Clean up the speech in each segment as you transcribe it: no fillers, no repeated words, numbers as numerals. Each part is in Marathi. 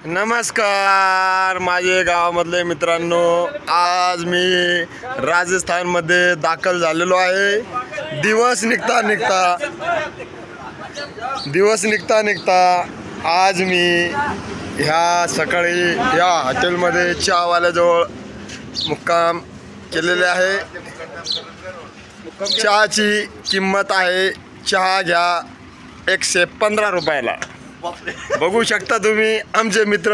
नमस्कार माझे गावामधले मित्रांनो, आज मी राजस्थानमध्ये दाखल झालेलो आहे। दिवस निघता आज मी ह्या सकाळी या हॉटेलमध्ये चहावाल्याजवळ मुक्काम केलेले आहे। चहाची किंमत आहे, चहा घ्या 115 रुपयाला। बघू शकता तुम्ही आमचे मित्र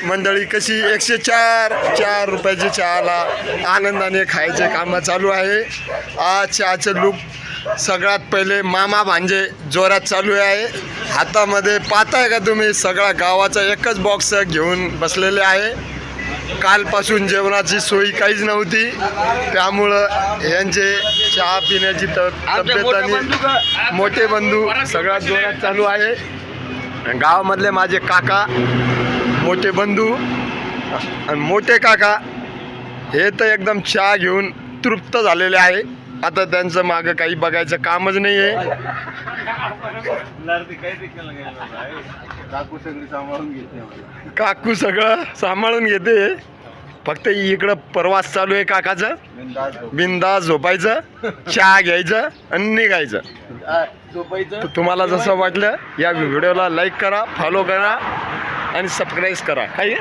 मंडळी कशी 104 रुपयाची चहाला आनंदाने खायचे कामं चालू आहे। आज चहाचे लूक सगळ्यात पहिले मामा भांजे जोरात चालू आहे। हातामध्ये पाहताय का तुम्ही, सगळा गावाचा एकच बॉक्स घेऊन बसलेले आहे। कालपासून जेवणाची सोय काहीच नव्हती, त्यामुळं यांचे चहा पिण्याची तब्येत आणि मोठे बंधू सगळ्यात जोरात चालू आहे। गावामधले माझे काका, मोठे बंधू आणि मोठे काका हे तर एकदम चहा घेऊन तृप्त झालेले आहे। आता त्यांचं मागं काही बघायचं कामच नाही आहे। काकू सगळं सांभाळून घेते, फक्त इकडं प्रवास चालू आहे काकाचा। बिंदास झोपायचं, चहा घ्यायचं आणि निघायचं। तुम्हाला जसं वाटलं या व्हिडिओला लाईक करा, फॉलो करा आणि सबस्क्राईब करा। काय